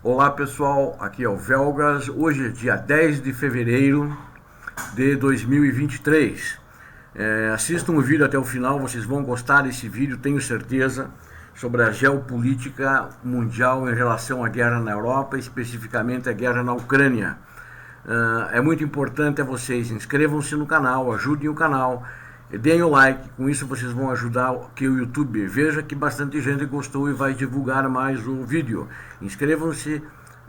Olá pessoal, aqui é o Velgas. Hoje é dia 10 de fevereiro de 2023. Assistam o vídeo até o final, vocês vão gostar desse vídeo, tenho certeza, sobre a geopolítica mundial em relação à guerra na Europa, especificamente a guerra na Ucrânia. É muito importante a vocês, inscrevam-se no canal, ajudem o canal, deem o like, com isso vocês vão ajudar que o YouTube veja que bastante gente gostou e vai divulgar mais o vídeo. Inscrevam-se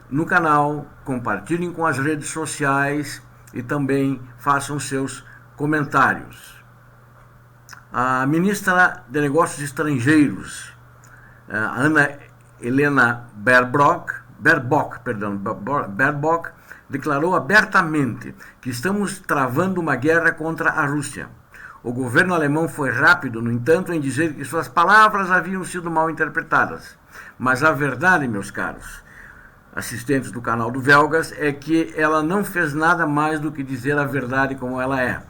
no canal, compartilhem com as redes sociais e também façam seus comentários. A ministra de Negócios Estrangeiros, Ana Helena Baerbock, declarou abertamente que estamos travando uma guerra contra a Rússia. O governo alemão foi rápido, no entanto, em dizer que suas palavras haviam sido mal interpretadas. Mas a verdade, meus caros assistentes do canal do Velgas, é que ela não fez nada mais do que dizer a verdade como ela é.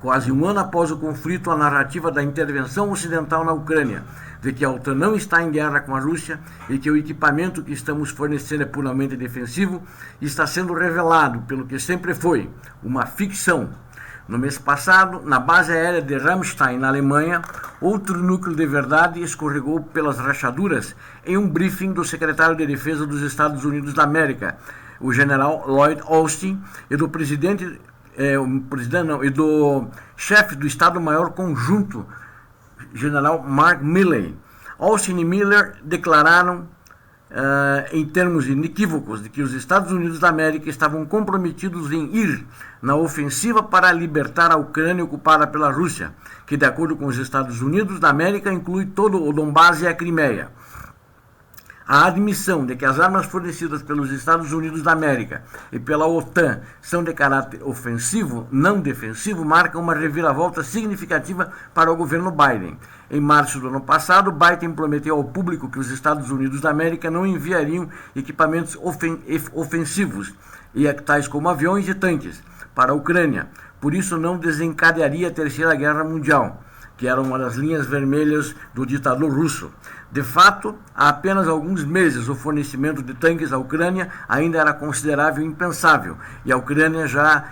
Quase um ano após o conflito, a narrativa da intervenção ocidental na Ucrânia, de que a OTAN não está em guerra com a Rússia e que o equipamento que estamos fornecendo é puramente defensivo, está sendo revelado pelo que sempre foi, uma ficção. No mês passado, na base aérea de Ramstein, na Alemanha, outro núcleo de verdade escorregou pelas rachaduras em um briefing do secretário de Defesa dos Estados Unidos da América, o general Lloyd Austin, e do e do chefe do Estado-Maior Conjunto, general Mark Milley. Austin e Miller declararam em termos inequívocos de que os Estados Unidos da América estavam comprometidos em ir na ofensiva para libertar a Ucrânia ocupada pela Rússia, que de acordo com os Estados Unidos da América inclui todo o Donbás e a Crimeia. A admissão de que as armas fornecidas pelos Estados Unidos da América e pela OTAN são de caráter ofensivo, não defensivo, marca uma reviravolta significativa para o governo Biden. Em março do ano passado, Biden prometeu ao público que os Estados Unidos da América não enviariam equipamentos ofensivos, tais como aviões e tanques, para a Ucrânia. Por isso não desencadearia a Terceira Guerra Mundial, que era uma das linhas vermelhas do ditador russo. De fato, há apenas alguns meses o fornecimento de tanques à Ucrânia ainda era considerável e impensável, e a Ucrânia já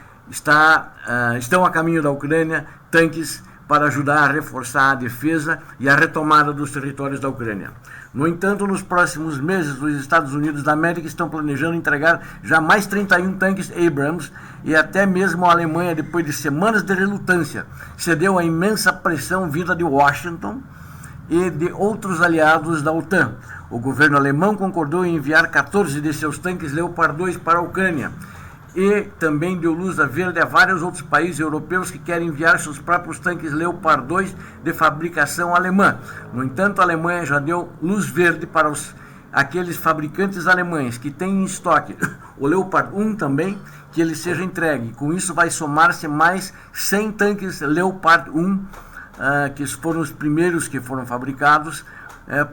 estão a caminho da Ucrânia tanques para ajudar a reforçar a defesa e a retomada dos territórios da Ucrânia. No entanto, nos próximos meses, os Estados Unidos da América estão planejando entregar já mais 31 tanques Abrams, e até mesmo a Alemanha, depois de semanas de relutância, cedeu à imensa pressão vinda de Washington e de outros aliados da OTAN. O governo alemão concordou em enviar 14 de seus tanques Leopard 2 para a Ucrânia e também deu luz verde a vários outros países europeus que querem enviar seus próprios tanques Leopard 2 de fabricação alemã. No entanto, a Alemanha já deu luz verde para aqueles fabricantes alemães que têm em estoque o Leopard 1 também, que ele seja entregue. Com isso vai somar-se mais 100 tanques Leopard 1, que foram os primeiros que foram fabricados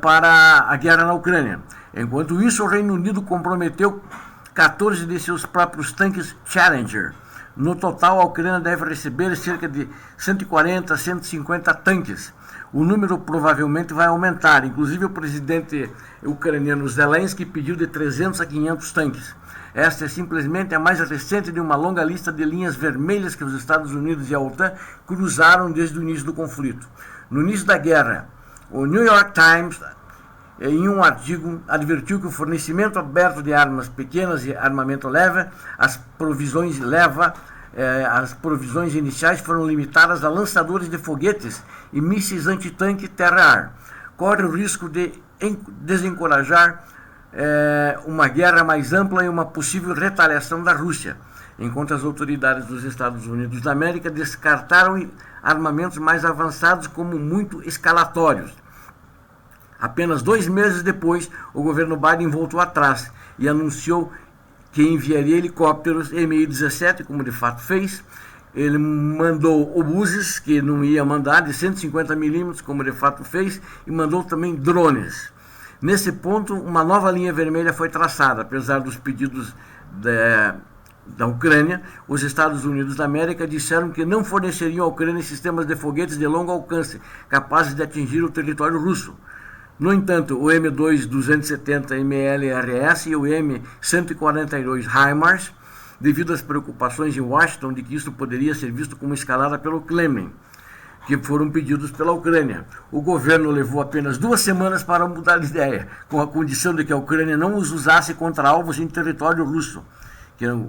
para a guerra na Ucrânia. Enquanto isso, o Reino Unido comprometeu 14 de seus próprios tanques Challenger. No total, a Ucrânia deve receber cerca de 140 a 150 tanques. O número provavelmente vai aumentar. Inclusive, o presidente ucraniano Zelensky pediu de 300 a 500 tanques. Esta é simplesmente a mais recente de uma longa lista de linhas vermelhas que os Estados Unidos e a OTAN cruzaram desde o início do conflito. No início da guerra, o New York Times, em um artigo, advertiu que o fornecimento aberto de armas pequenas e armamento leve, as provisões iniciais foram limitadas a lançadores de foguetes e mísseis antitanque terra-ar. Corre o risco de desencorajar uma guerra mais ampla e uma possível retaliação da Rússia, enquanto as autoridades dos Estados Unidos da América descartaram armamentos mais avançados como muito escalatórios. Apenas 2 meses depois, o governo Biden voltou atrás e anunciou que enviaria helicópteros Mi-17, como de fato fez. Ele mandou obuses, que não ia mandar, de 150 milímetros, como de fato fez, e mandou também drones. Nesse ponto, uma nova linha vermelha foi traçada. Apesar dos pedidos da Ucrânia, os Estados Unidos da América disseram que não forneceriam à Ucrânia sistemas de foguetes de longo alcance, capazes de atingir o território russo. No entanto, o M2 270 MLRS e o M142 HIMARS, devido às preocupações em Washington de que isso poderia ser visto como escalada pelo Kremlin, que foram pedidos pela Ucrânia. O governo levou apenas 2 semanas para mudar de ideia, com a condição de que a Ucrânia não os usasse contra alvos em território russo,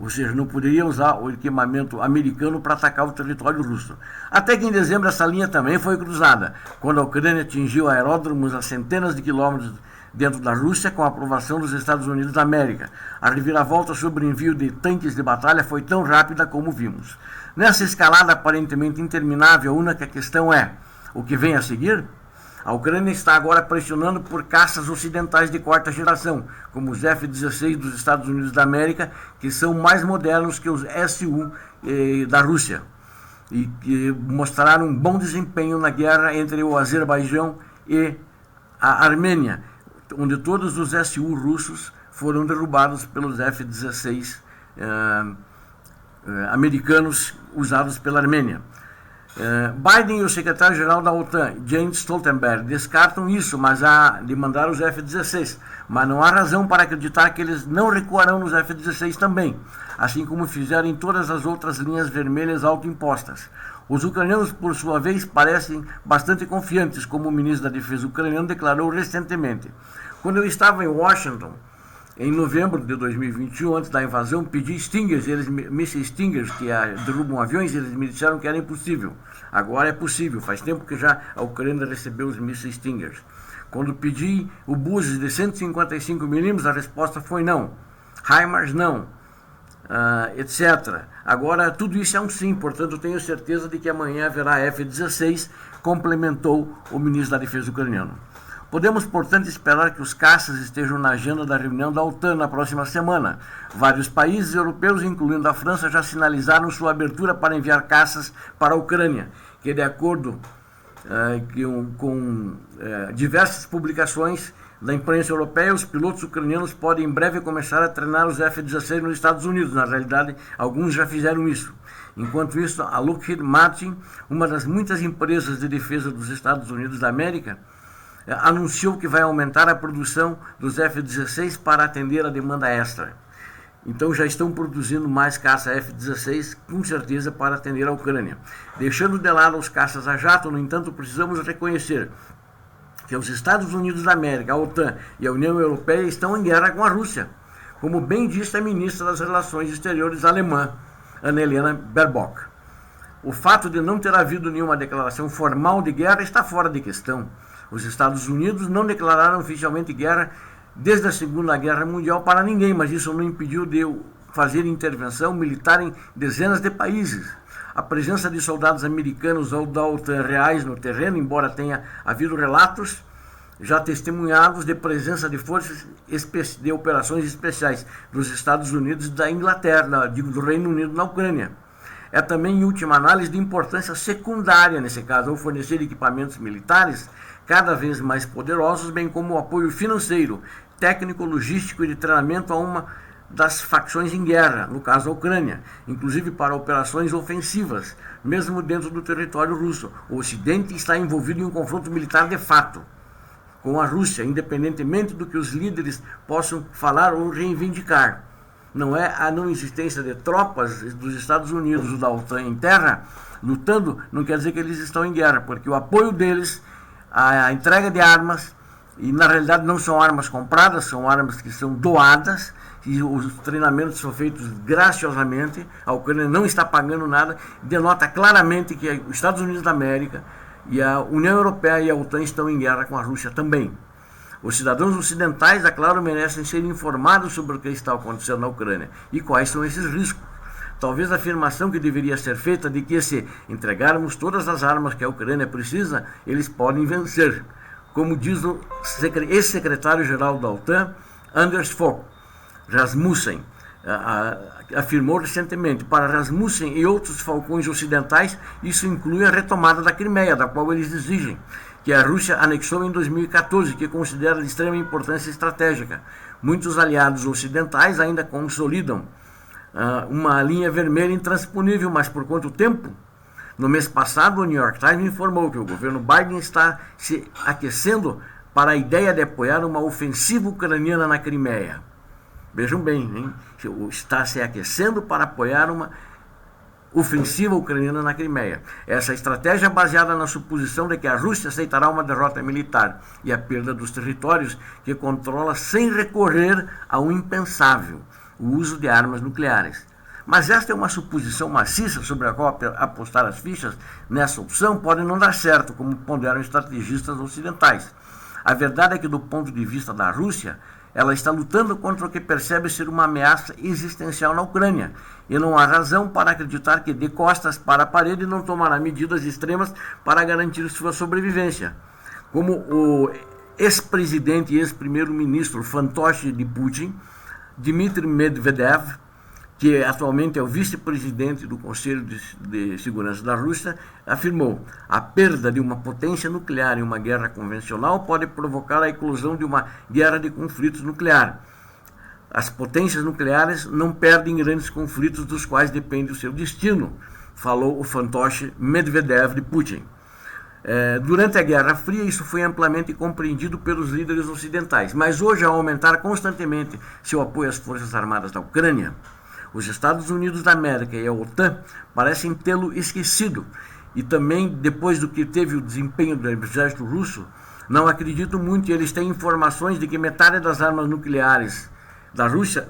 ou seja, não poderia usar o equipamento americano para atacar o território russo. Até que em dezembro essa linha também foi cruzada, quando a Ucrânia atingiu aeródromos a centenas de quilômetros dentro da Rússia, com a aprovação dos Estados Unidos da América. A reviravolta sobre o envio de tanques de batalha foi tão rápida como vimos. Nessa escalada aparentemente interminável, a única questão é: o que vem a seguir? A Ucrânia está agora pressionando por caças ocidentais de 4ª geração, como os F-16 dos Estados Unidos da América, que são mais modernos que os Su da Rússia, e que mostraram um bom desempenho na guerra entre o Azerbaijão e a Armênia, onde todos os Su russos foram derrubados pelos F-16 americanos usados pela Armênia. Biden e o secretário-geral da OTAN, Jens Stoltenberg, descartam isso, de mandar os F-16, mas não há razão para acreditar que eles não recuarão nos F-16 também, assim como fizeram em todas as outras linhas vermelhas autoimpostas. Os ucranianos, por sua vez, parecem bastante confiantes, como o ministro da Defesa ucraniano declarou recentemente. Quando eu estava em Washington, em novembro de 2021, antes da invasão, pedi Stingers, mísseis Stingers que derrubam aviões, eles me disseram que era impossível. Agora é possível, faz tempo que já a Ucrânia recebeu os mísseis Stingers. Quando pedi o Buses de 155 milímetros, a resposta foi não. HIMARS não, etc. Agora tudo isso é um sim, portanto tenho certeza de que amanhã haverá F-16, complementou o ministro da Defesa ucraniano. Podemos, portanto, esperar que os caças estejam na agenda da reunião da OTAN na próxima semana. Vários países europeus, incluindo a França, já sinalizaram sua abertura para enviar caças para a Ucrânia, que, de acordo com diversas publicações da imprensa europeia, os pilotos ucranianos podem em breve começar a treinar os F-16 nos Estados Unidos. Na realidade, alguns já fizeram isso. Enquanto isso, a Lockheed Martin, uma das muitas empresas de defesa dos Estados Unidos da América, anunciou que vai aumentar a produção dos F-16 para atender a demanda extra. Então já estão produzindo mais caça F-16, com certeza, para atender a Ucrânia. Deixando de lado os caças a jato, no entanto, precisamos reconhecer que os Estados Unidos da América, a OTAN e a União Europeia estão em guerra com a Rússia, como bem disse a ministra das Relações Exteriores alemã, Annalena Baerbock. O fato de não ter havido nenhuma declaração formal de guerra está fora de questão. Os Estados Unidos não declararam oficialmente guerra desde a Segunda Guerra Mundial para ninguém, mas isso não impediu de fazer intervenção militar em dezenas de países. A presença de soldados americanos ou da OTAN reais no terreno, embora tenha havido relatos já testemunhados de presença de forças de operações especiais dos Estados Unidos e da Inglaterra, do Reino Unido na Ucrânia. É também, em última análise, de importância secundária, nesse caso, ao fornecer equipamentos militares cada vez mais poderosos, bem como o apoio financeiro, técnico, logístico e de treinamento a uma das facções em guerra, no caso a Ucrânia, inclusive para operações ofensivas, mesmo dentro do território russo. O Ocidente está envolvido em um confronto militar de fato com a Rússia, independentemente do que os líderes possam falar ou reivindicar. Não é a não existência de tropas dos Estados Unidos ou da OTAN em terra lutando, não quer dizer que eles estão em guerra, porque o apoio deles, a entrega de armas, e na realidade não são armas compradas, são armas que são doadas, e os treinamentos são feitos graciosamente, a Ucrânia não está pagando nada, denota claramente que os Estados Unidos da América e a União Europeia e a OTAN estão em guerra com a Rússia também. Os cidadãos ocidentais, é claro, merecem ser informados sobre o que está acontecendo na Ucrânia e quais são esses riscos. Talvez a afirmação que deveria ser feita de que, se entregarmos todas as armas que a Ucrânia precisa, eles podem vencer, como diz o ex-secretário-geral da OTAN, Anders Fogh Rasmussen, afirmou recentemente. Para Rasmussen e outros falcões ocidentais, isso inclui a retomada da Crimeia, da qual eles exigem, que a Rússia anexou em 2014, que considera de extrema importância estratégica. Muitos aliados ocidentais ainda consolidam uma linha vermelha intransponível, mas por quanto tempo? No mês passado, o New York Times informou que o governo Biden está se aquecendo para a ideia de apoiar uma ofensiva ucraniana na Crimeia. Vejam bem, hein? Está se aquecendo para apoiar uma ofensiva ucraniana na Crimeia. Essa estratégia é baseada na suposição de que a Rússia aceitará uma derrota militar e a perda dos territórios que controla sem recorrer ao impensável, o uso de armas nucleares. Mas esta é uma suposição maciça sobre a qual apostar as fichas nessa opção pode não dar certo, como ponderam estrategistas ocidentais. A verdade é que, do ponto de vista da Rússia, ela está lutando contra o que percebe ser uma ameaça existencial na Ucrânia, e não há razão para acreditar que, de costas para a parede, não tomará medidas extremas para garantir sua sobrevivência. Como o ex-presidente e ex-primeiro-ministro fantoche de Putin, Dmitry Medvedev, que atualmente é o vice-presidente do Conselho de Segurança da Rússia, afirmou: a perda de uma potência nuclear em uma guerra convencional pode provocar a eclosão de uma guerra de conflitos nuclear. As potências nucleares não perdem grandes conflitos dos quais depende o seu destino, falou o fantoche Medvedev de Putin. Durante a Guerra Fria, isso foi amplamente compreendido pelos líderes ocidentais, mas hoje, ao aumentar constantemente seu apoio às Forças Armadas da Ucrânia, os Estados Unidos da América e a OTAN parecem tê-lo esquecido, e também, depois do que teve o desempenho do exército russo, não acredito muito, e eles têm informações de que metade das armas nucleares da Rússia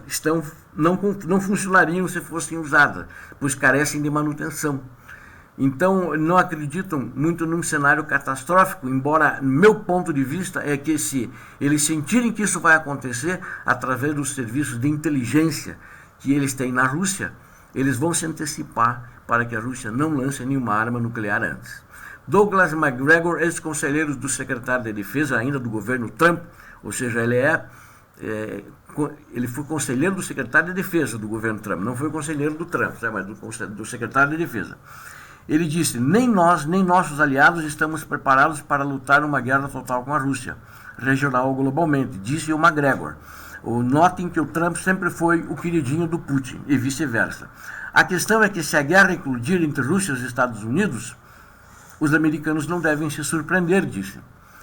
não funcionariam se fossem usadas, pois carecem de manutenção. Então, não acreditam muito num cenário catastrófico, embora, meu ponto de vista, é que se eles sentirem que isso vai acontecer através dos serviços de inteligência que eles têm na Rússia, eles vão se antecipar para que a Rússia não lance nenhuma arma nuclear antes. Douglas Macgregor, ex-conselheiro do secretário de Defesa, ainda do governo Trump, ou seja, ele foi conselheiro do secretário de Defesa do governo Trump, não foi conselheiro do Trump, mas do secretário de Defesa. Ele disse: nem nós, nem nossos aliados estamos preparados para lutar uma guerra total com a Rússia, regional ou globalmente, disse o Macgregor. Notem que o Trump sempre foi o queridinho do Putin, e vice-versa. A questão é que, se a guerra eclodir entre Rússia e os Estados Unidos, os americanos não devem se surpreender, disse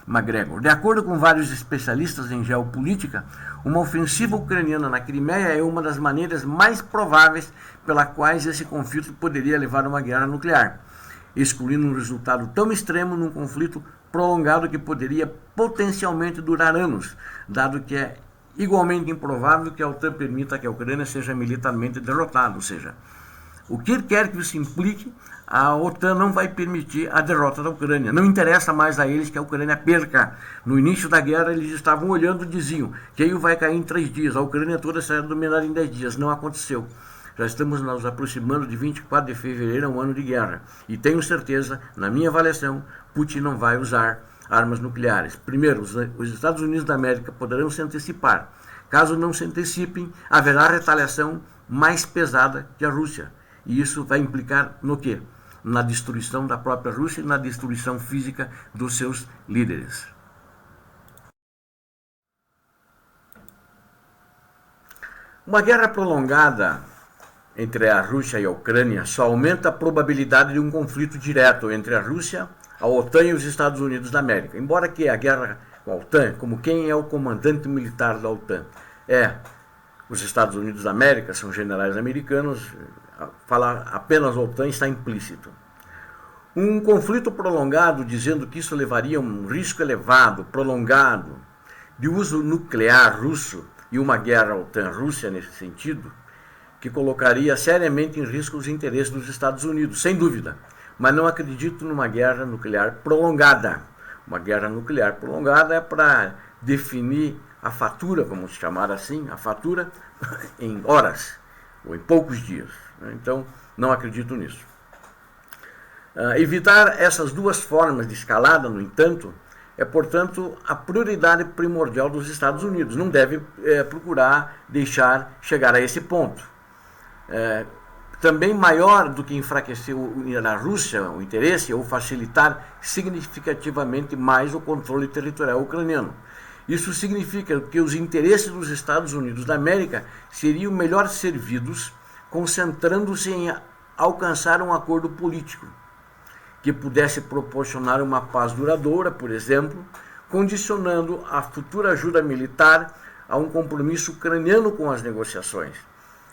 Macgregor. De acordo com vários especialistas em geopolítica, uma ofensiva ucraniana na Crimeia é uma das maneiras mais prováveis pela quais esse conflito poderia levar a uma guerra nuclear, excluindo um resultado tão extremo num conflito prolongado que poderia potencialmente durar anos, dado que é igualmente improvável que a OTAN permita que a Ucrânia seja militarmente derrotada, ou seja, o que quer que isso implique, a OTAN não vai permitir a derrota da Ucrânia. Não interessa mais a eles que a Ucrânia perca. No início da guerra, eles estavam olhando e diziam: Kiev vai cair em 3 dias, a Ucrânia toda será dominada em 10 dias. Não aconteceu. Já estamos nos aproximando de 24 de fevereiro, um ano de guerra. E tenho certeza, na minha avaliação, Putin não vai usar armas nucleares. Primeiro, os Estados Unidos da América poderão se antecipar. Caso não se antecipem, haverá retaliação mais pesada que a Rússia. E isso vai implicar no quê? Na destruição da própria Rússia e na destruição física dos seus líderes. Uma guerra prolongada entre a Rússia e a Ucrânia só aumenta a probabilidade de um conflito direto entre a Rússia, a OTAN e os Estados Unidos da América. Embora que a guerra com a OTAN, como quem é o comandante militar da OTAN, os Estados Unidos da América, são generais americanos, falar apenas OTAN está implícito. Um conflito prolongado, dizendo que isso levaria a um risco elevado, prolongado, de uso nuclear russo e uma guerra OTAN-Rússia nesse sentido, que colocaria seriamente em risco os interesses dos Estados Unidos, sem dúvida. Mas não acredito numa guerra nuclear prolongada. Uma guerra nuclear prolongada é para definir a fatura, vamos chamar assim, a fatura em horas ou em poucos dias. Então, não acredito nisso. Evitar essas duas formas de escalada, no entanto, é, portanto, a prioridade primordial dos Estados Unidos. Não deve procurar deixar chegar a esse ponto. Também maior do que enfraquecer na Rússia o interesse ou facilitar significativamente mais o controle territorial ucraniano. Isso significa que os interesses dos Estados Unidos da América seriam melhor servidos concentrando-se em alcançar um acordo político que pudesse proporcionar uma paz duradoura, por exemplo, condicionando a futura ajuda militar a um compromisso ucraniano com as negociações.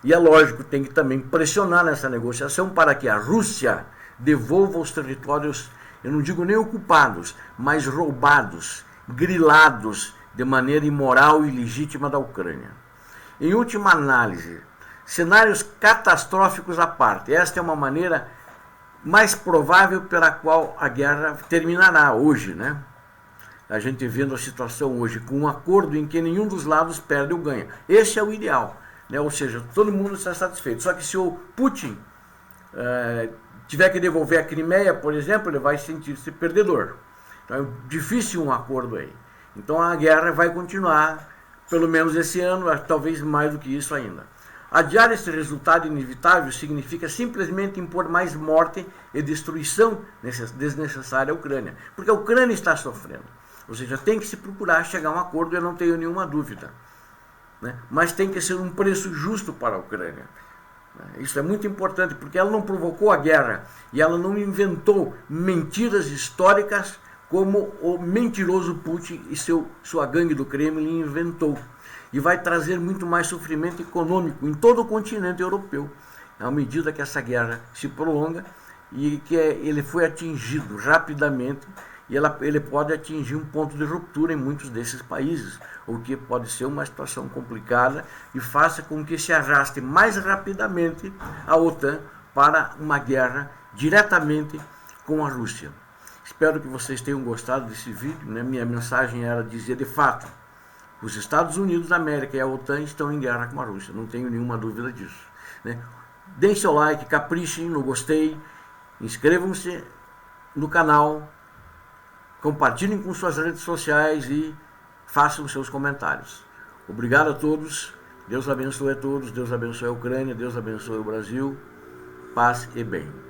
E é lógico, tem que também pressionar nessa negociação para que a Rússia devolva os territórios, eu não digo nem ocupados, mas roubados, grilados de maneira imoral e ilegítima da Ucrânia. Em última análise, cenários catastróficos à parte, esta é uma maneira mais provável pela qual a guerra terminará hoje, né? A gente vendo a situação hoje com um acordo em que nenhum dos lados perde ou ganha. Esse é o ideal, né? Ou seja, todo mundo está satisfeito. Só que se o Putin tiver que devolver a Crimeia, por exemplo, ele vai sentir-se perdedor. Então é difícil um acordo aí. Então a guerra vai continuar, pelo menos esse ano, talvez mais do que isso ainda. Adiar esse resultado inevitável significa simplesmente impor mais morte e destruição desnecessária à Ucrânia, porque a Ucrânia está sofrendo. Ou seja, tem que se procurar chegar a um acordo, eu não tenho nenhuma dúvida, né? Mas tem que ser um preço justo para a Ucrânia. Isso é muito importante, porque ela não provocou a guerra e ela não inventou mentiras históricas como o mentiroso Putin e sua gangue do Kremlin inventou. E vai trazer muito mais sofrimento econômico em todo o continente europeu, à medida que essa guerra se prolonga e que ele foi atingido rapidamente, e ele pode atingir um ponto de ruptura em muitos desses países, o que pode ser uma situação complicada e faça com que se arraste mais rapidamente a OTAN para uma guerra diretamente com a Rússia. Espero que vocês tenham gostado desse vídeo, né? Minha mensagem era dizer de fato, os Estados Unidos da América e a OTAN estão em guerra com a Rússia, não tenho nenhuma dúvida disso, né? Deem seu like, caprichem no gostei, inscrevam-se no canal, compartilhem com suas redes sociais e façam seus comentários. Obrigado a todos, Deus abençoe a todos, Deus abençoe a Ucrânia, Deus abençoe o Brasil, paz e bem.